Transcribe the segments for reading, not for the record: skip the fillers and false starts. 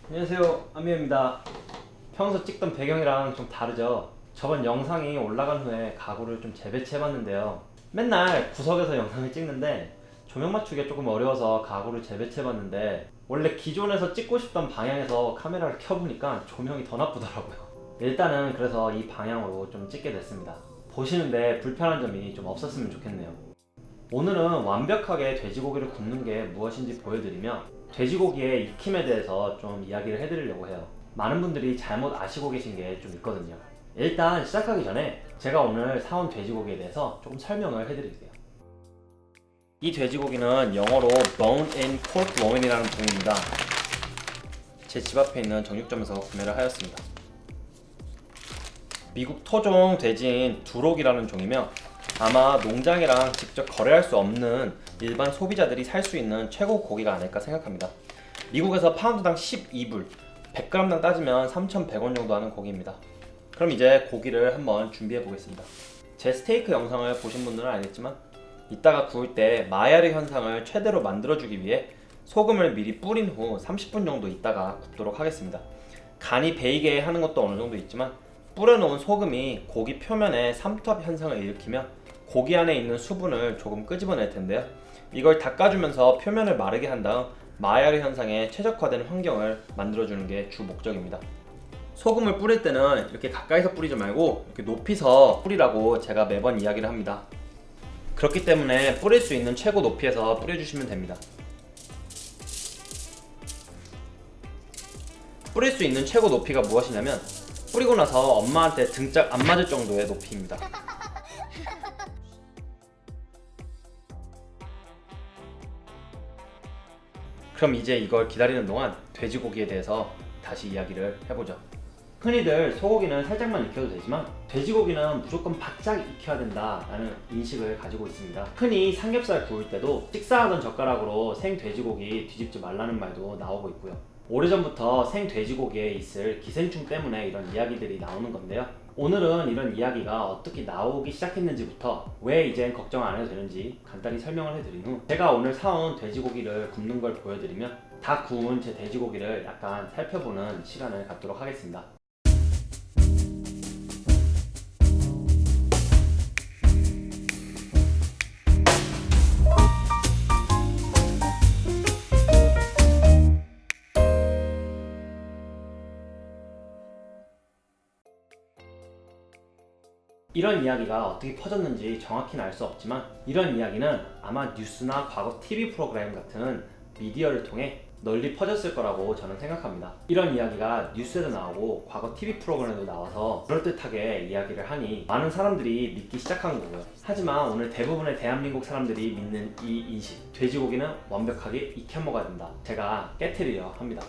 안녕하세요, 안미입니다. 평소 찍던 배경이랑 좀 다르죠? 저번 영상이 올라간 후에 가구를 좀 재배치해봤는데요. 맨날 구석에서 영상을 찍는데 조명 맞추기가 조금 어려워서 가구를 재배치해봤는데 원래 기존에서 찍고 싶던 방향에서 카메라를 켜보니까 조명이 더 나쁘더라고요. 일단은 그래서 이 방향으로 좀 찍게 됐습니다. 보시는데 불편한 점이 좀 없었으면 좋겠네요. 오늘은 완벽하게 돼지고기를 굽는 게 무엇인지 보여드리며 돼지고기의 익힘에 대해서 좀 이야기를 해드리려고 해요. 많은 분들이 잘못 아시고 계신 게 좀 있거든요. 일단 시작하기 전에 제가 오늘 사온 돼지고기에 대해서 조금 설명을 해드릴게요. 이 돼지고기는 영어로 Bone in Pork Loin이라는 부위입니다. 제 집 앞에 있는 정육점에서 구매를 하였습니다. 미국 토종 돼지인 두록이라는 종이며 아마 농장이랑 직접 거래할 수 없는 일반 소비자들이 살 수 있는 최고 고기가 아닐까 생각합니다. 미국에서 파운드당 12불, 100g당 따지면 3,100원 정도 하는 고기입니다. 그럼 이제 고기를 한번 준비해 보겠습니다. 제 스테이크 영상을 보신 분들은 알겠지만 이따가 구울 때 마이야르 현상을 최대로 만들어주기 위해 소금을 미리 뿌린 후 30분 정도 있다가 굽도록 하겠습니다. 간이 배이게 하는 것도 어느 정도 있지만 뿌려놓은 소금이 고기 표면에 삼투압 현상을 일으키며 고기 안에 있는 수분을 조금 끄집어낼 텐데요. 이걸 닦아주면서 표면을 마르게 한 다음 마이야르 현상에 최적화된 환경을 만들어주는 게 주 목적입니다. 소금을 뿌릴 때는 이렇게 가까이서 뿌리지 말고 이렇게 높이서 뿌리라고 제가 매번 이야기를 합니다. 그렇기 때문에 뿌릴 수 있는 최고 높이에서 뿌려주시면 됩니다. 뿌릴 수 있는 최고 높이가 무엇이냐면 뿌리고 나서 엄마한테 등짝 안 맞을 정도의 높이입니다. 그럼 이제 이걸 기다리는 동안 돼지고기에 대해서 다시 이야기를 해보죠. 흔히들 소고기는 살짝만 익혀도 되지만 돼지고기는 무조건 바짝 익혀야 된다라는 인식을 가지고 있습니다. 흔히 삼겹살 구울 때도 식사하던 젓가락으로 생 돼지고기 뒤집지 말라는 말도 나오고 있고요. 오래전부터 생 돼지고기에 있을 기생충 때문에 이런 이야기들이 나오는 건데요. 오늘은 이런 이야기가 어떻게 나오기 시작했는지부터 왜 이젠 걱정 안 해도 되는지 간단히 설명을 해드린 후 제가 오늘 사온 돼지고기를 굽는 걸 보여드리며 다 구운 제 돼지고기를 약간 살펴보는 시간을 갖도록 하겠습니다. 이런 이야기가 어떻게 퍼졌는지 정확히는 알 수 없지만 이런 이야기는 아마 뉴스나 과거 TV 프로그램 같은 미디어를 통해 널리 퍼졌을 거라고 저는 생각합니다. 이런 이야기가 뉴스에도 나오고 과거 TV 프로그램에도 나와서 그럴듯하게 이야기를 하니 많은 사람들이 믿기 시작한 거고요. 하지만 오늘 대부분의 대한민국 사람들이 믿는 이 인식, 돼지고기는 완벽하게 익혀 먹어야 된다, 제가 깨트리려 합니다.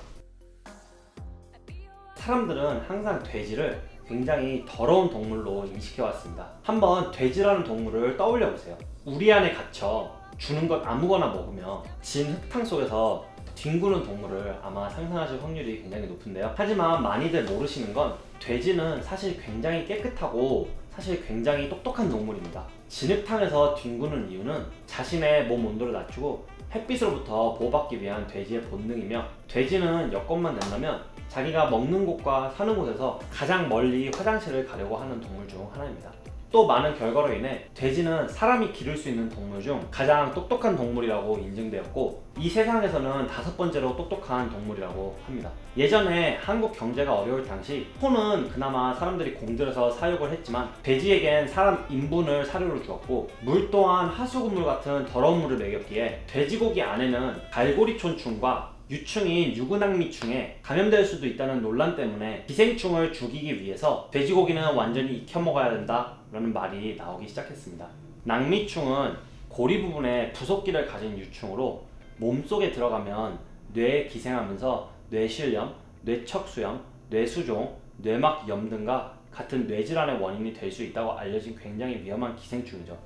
사람들은 항상 돼지를 굉장히 더러운 동물로 인식해왔습니다. 한번 돼지라는 동물을 떠올려 보세요. 우리 안에 갇혀 주는 것 아무거나 먹으며 진 흙탕 속에서 뒹구는 동물을 아마 상상하실 확률이 굉장히 높은데요. 하지만 많이들 모르시는 건 돼지는 사실 굉장히 깨끗하고 사실 굉장히 똑똑한 동물입니다. 진흙탕에서 뒹구는 이유는 자신의 몸 온도를 낮추고 햇빛으로부터 보호받기 위한 돼지의 본능이며, 돼지는 여건만 된다면 자기가 먹는 곳과 사는 곳에서 가장 멀리 화장실을 가려고 하는 동물 중 하나입니다. 또 많은 결과로 인해 돼지는 사람이 기를 수 있는 동물 중 가장 똑똑한 동물이라고 인증되었고 이 세상에서는 5번째로 똑똑한 동물이라고 합니다. 예전에 한국 경제가 어려울 당시 소는 그나마 사람들이 공들여서 사육을 했지만 돼지에겐 사람 인분을 사료로 주었고 물 또한 하수구물 같은 더러운 물을 먹였기에 돼지고기 안에는 갈고리촌충과 유충인 유구낭미충에 감염될 수도 있다는 논란 때문에 기생충을 죽이기 위해서 돼지고기는 완전히 익혀 먹어야 된다 라는 말이 나오기 시작했습니다. 낭미충은 고리 부분에 부속기를 가진 유충으로 몸속에 들어가면 뇌에 기생하면서 뇌실염, 뇌척수염, 뇌수종, 뇌막염 등과 같은 뇌질환의 원인이 될 수 있다고 알려진 굉장히 위험한 기생충이죠.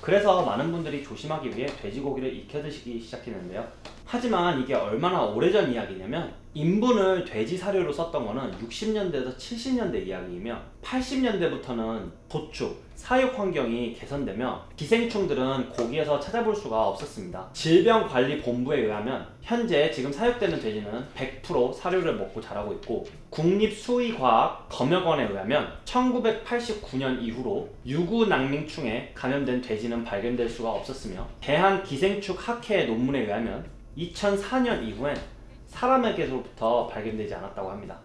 그래서 많은 분들이 조심하기 위해 돼지고기를 익혀 드시기 시작했는데요. 하지만 이게 얼마나 오래전 이야기냐면 인분을 돼지 사료로 썼던 거는 60년대에서 70년대 이야기이며 80년대부터는 도축, 사육 환경이 개선되며 기생충들은 고기에서 찾아볼 수가 없었습니다. 질병관리본부에 의하면 현재 지금 사육되는 돼지는 100% 사료를 먹고 자라고 있고 국립수의과학검역원에 의하면 1989년 이후로 유구낭민충에 감염된 돼지는 발견될 수가 없었으며 대한기생충학회 논문에 의하면 2004년 이후엔 사람에게서부터 발견되지 않았다고 합니다.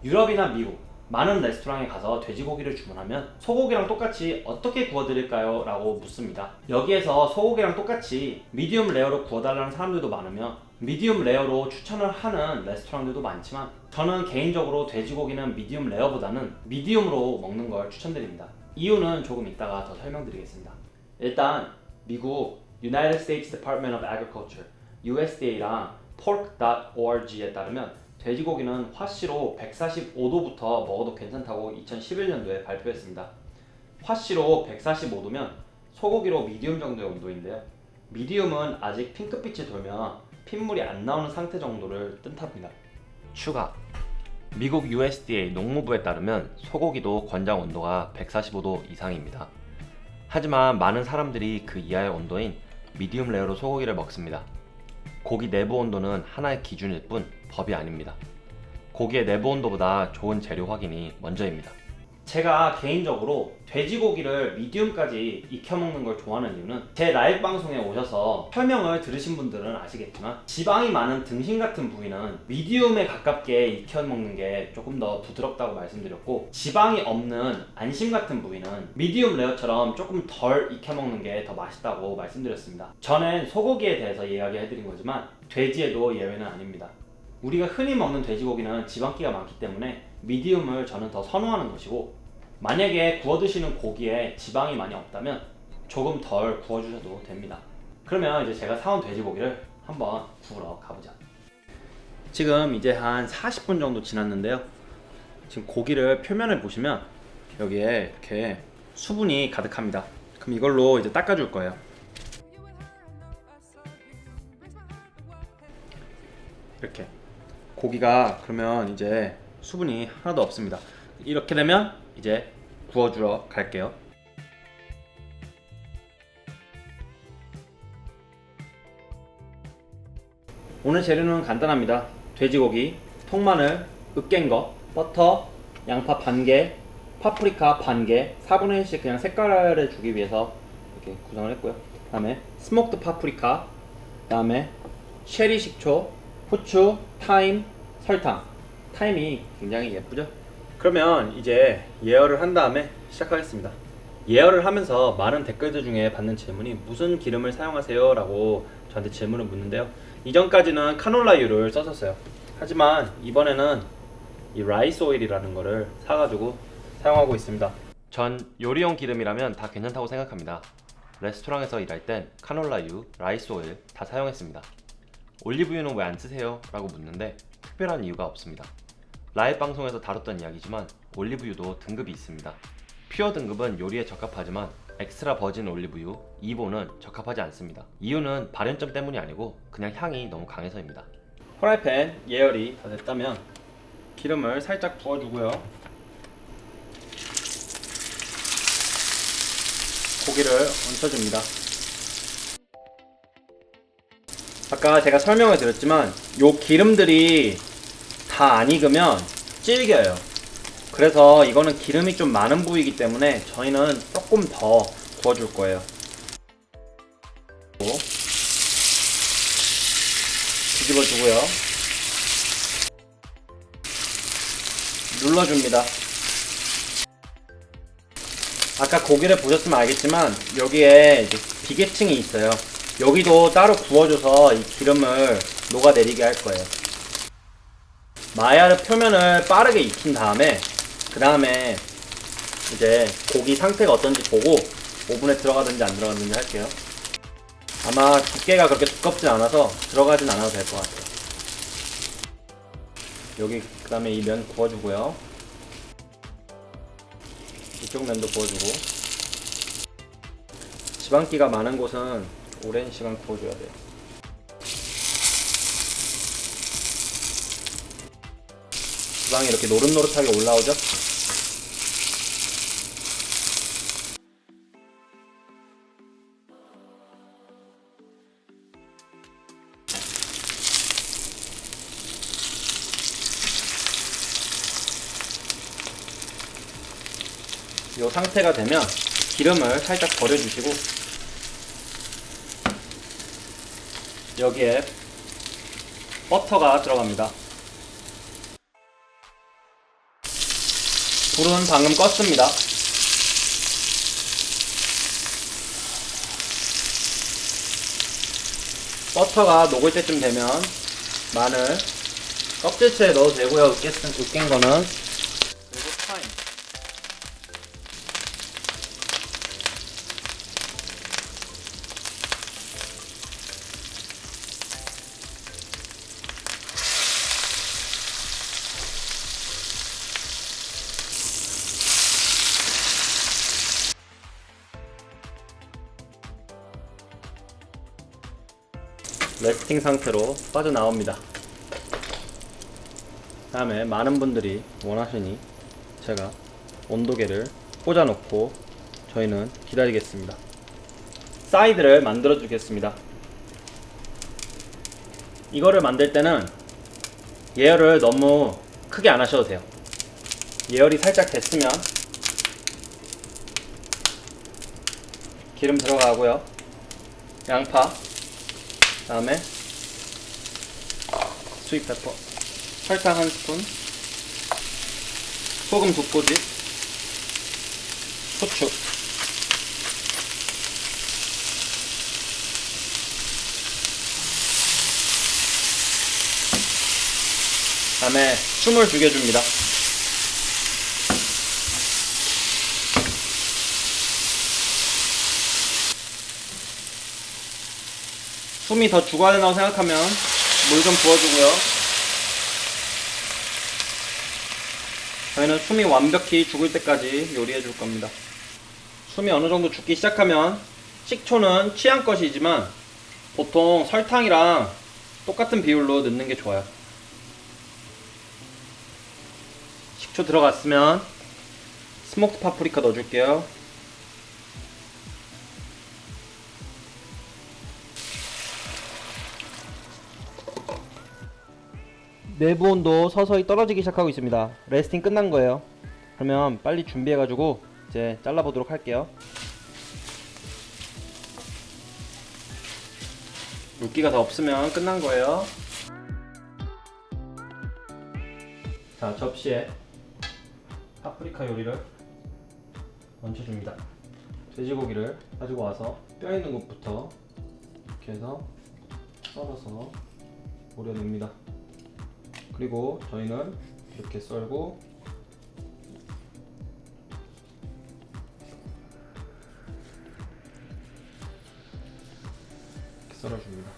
유럽이나 미국 많은 레스토랑에 가서 돼지고기를 주문하면 소고기랑 똑같이 어떻게 구워드릴까요? 라고 묻습니다. 여기에서 소고기랑 똑같이 미디움 레어로 구워달라는 사람들도 많으며 미디움 레어로 추천을 하는 레스토랑들도 많지만 저는 개인적으로 돼지고기는 미디움 레어보다는 미디움으로 먹는 걸 추천드립니다. 이유는 조금 이따가 더 설명드리겠습니다. 일단 미국 United States Department of Agriculture USDA랑 pork.org에 따르면 돼지고기는 화씨로 145도부터 먹어도 괜찮다고 2011년도에 발표했습니다. 화씨로 145도면 소고기로 미디움 정도의 온도인데요. 미디움은 아직 핑크빛이 돌며 핏물이 안 나오는 상태 정도를 뜻합니다. 추가 미국 USDA 농무부에 따르면 소고기도 권장 온도가 145도 이상입니다. 하지만 많은 사람들이 그 이하의 온도인 미디움 레어로 소고기를 먹습니다. 고기 내부 온도는 하나의 기준일 뿐 법이 아닙니다. 고기의 내부 온도보다 좋은 재료 확인이 먼저입니다. 제가 개인적으로 돼지고기를 미디움까지 익혀 먹는 걸 좋아하는 이유는 제 라이브 방송에 오셔서 설명을 들으신 분들은 아시겠지만 지방이 많은 등심 같은 부위는 미디움에 가깝게 익혀 먹는 게 조금 더 부드럽다고 말씀드렸고 지방이 없는 안심 같은 부위는 미디움 레어처럼 조금 덜 익혀 먹는 게 더 맛있다고 말씀드렸습니다. 전엔 소고기에 대해서 이야기해드린 거지만 돼지에도 예외는 아닙니다. 우리가 흔히 먹는 돼지고기는 지방기가 많기 때문에 미디움을 저는 더 선호하는 것이고 만약에 구워 드시는 고기에 지방이 많이 없다면 조금 덜 구워주셔도 됩니다. 그러면 이제 제가 사온 돼지고기를 한번 구우러 가보자. 지금 이제 한 40분 정도 지났는데요. 지금 고기를 표면을 보시면 여기에 이렇게 수분이 가득합니다. 그럼 이걸로 이제 닦아줄 거예요. 이렇게 고기가 그러면 이제 수분이 하나도 없습니다. 이렇게 되면 이제 구워주러 갈게요. 오늘 재료는 간단합니다. 돼지고기, 통마늘, 으깬 거, 버터, 양파 반개, 파프리카 반개, 4분의 1씩 그냥 색깔을 주기 위해서 이렇게 구성을 했고요. 그 다음에 스모크드 파프리카, 그 다음에 쉐리 식초, 후추, 타임, 설탕. 타임이 굉장히 예쁘죠? 그러면 이제 예열을 한 다음에 시작하겠습니다. 예열을 하면서 많은 댓글들 중에 받는 질문이 무슨 기름을 사용하세요? 라고 저한테 질문을 묻는데요. 이전까지는 카놀라유를 썼었어요. 하지만 이번에는 이 라이스 오일이라는 거를 사가지고 사용하고 있습니다. 전 요리용 기름이라면 다 괜찮다고 생각합니다. 레스토랑에서 일할 땐 카놀라유, 라이스 오일 다 사용했습니다. 올리브유는 왜 안 쓰세요? 라고 묻는데 특별한 이유가 없습니다. 라이브 방송에서 다뤘던 이야기지만 올리브유도 등급이 있습니다. 퓨어 등급은 요리에 적합하지만 엑스트라 버진 올리브유 2호는 적합하지 않습니다. 이유는 발연점 때문이 아니고 그냥 향이 너무 강해서입니다. 프라이팬 예열이 다 됐다면 기름을 살짝 부어주고요. 고기를 얹혀줍니다. 아까 제가 설명을 드렸지만 요 기름들이 다 안 익으면 질겨요. 그래서 이거는 기름이 좀 많은 부위이기 때문에 저희는 조금 더 구워줄 거예요. 뒤집어주고요. 눌러줍니다. 아까 고기를 보셨으면 알겠지만 여기에 이제 비계층이 있어요. 여기도 따로 구워줘서 이 기름을 녹아내리게 할 거예요. 마야르 표면을 빠르게 익힌 다음에 그 다음에 이제 고기 상태가 어떤지 보고 오븐에 들어가든지 안 들어가든지 할게요. 아마 두께가 그렇게 두껍진 않아서 들어가진 않아도 될 것 같아요. 여기 그 다음에 이 면 구워주고요. 이쪽 면도 구워주고. 지방기가 많은 곳은 오랜 시간 구워줘야 돼요. 지방이 이렇게 노릇노릇하게 올라오죠? 이 상태가 되면 기름을 살짝 버려주시고 여기에 버터가 들어갑니다. 불은 방금 껐습니다. 버터가 녹을 때쯤 되면 마늘 껍질째 넣어도 되고요. 으깬 거는. 그리고 타임. 레스팅 상태로 빠져나옵니다. 다음에 많은 분들이 원하시니 제가 온도계를 꽂아 놓고 저희는 기다리겠습니다. 사이드를 만들어 주겠습니다. 이거를 만들 때는 예열을 너무 크게 안 하셔도 돼요. 예열이 살짝 됐으면 기름 들어가고요. 양파, 다음에 스윗페퍼, 설탕 1스푼, 소금 2꼬집, 후추, 다음에 숨을 죽여줍니다. 숨이 더 죽어야 된다고 생각하면 물 좀 부어주고요. 저희는 숨이 완벽히 죽을 때까지 요리해 줄 겁니다. 숨이 어느 정도 죽기 시작하면 식초는 취향껏이지만 보통 설탕이랑 똑같은 비율로 넣는 게 좋아요. 식초 들어갔으면 스모크 파프리카 넣어줄게요. 내부 온도 서서히 떨어지기 시작하고 있습니다. 레스팅 끝난 거예요. 그러면 빨리 준비해가지고 이제 잘라보도록 할게요. 물기가 더 없으면 끝난 거예요. 자, 접시에 파프리카 요리를 얹혀줍니다. 돼지고기를 가지고 와서 뼈 있는 곳부터 이렇게 해서 썰어서 올려놓습니다. 그리고 저희는 이렇게 썰고 이렇게 썰어줍니다.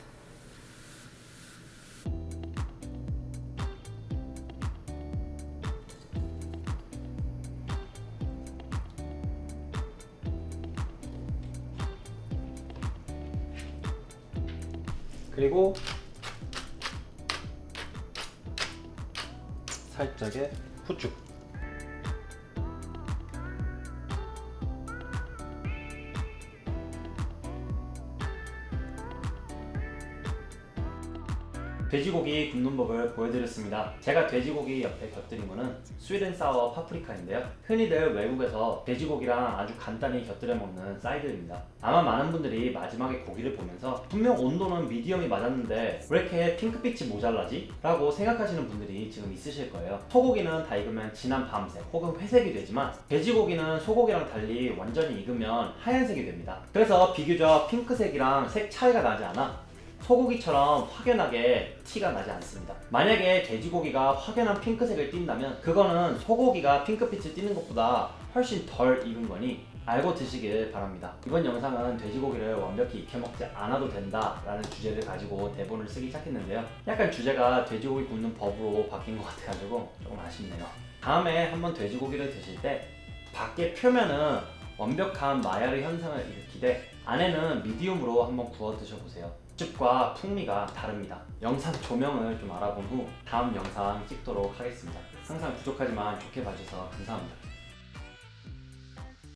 그리고 살짝의 후추, 돼지고기 굽는 법을 보여드렸습니다. 제가 돼지고기 옆에 곁들인 거는 스윗앤사워 파프리카인데요. 흔히들 외국에서 돼지고기랑 아주 간단히 곁들여 먹는 사이드입니다. 아마 많은 분들이 마지막에 고기를 보면서 분명 온도는 미디엄이 맞았는데 왜 이렇게 핑크빛이 모자라지? 라고 생각하시는 분들이 지금 있으실 거예요. 소고기는 다 익으면 진한 밤색 혹은 회색이 되지만 돼지고기는 소고기랑 달리 완전히 익으면 하얀색이 됩니다. 그래서 비교적 핑크색이랑 색 차이가 나지 않아 소고기처럼 확연하게 티가 나지 않습니다. 만약에 돼지고기가 확연한 핑크색을 띈다면 그거는 소고기가 핑크빛을 띠는 것보다 훨씬 덜 익은 거니 알고 드시길 바랍니다. 이번 영상은 돼지고기를 완벽히 익혀 먹지 않아도 된다 라는 주제를 가지고 대본을 쓰기 시작했는데요. 약간 주제가 돼지고기 굽는 법으로 바뀐 것 같아가지고 조금 아쉽네요. 다음에 한번 돼지고기를 드실 때 밖에 표면은 완벽한 마야르 현상을 일으키되 안에는 미디움으로 한번 구워 드셔보세요. 육즙과 풍미가 다릅니다. 영상 조명을 좀 알아본 후 다음 영상 찍도록 하겠습니다. 항상 부족하지만 좋게 봐주셔서 감사합니다.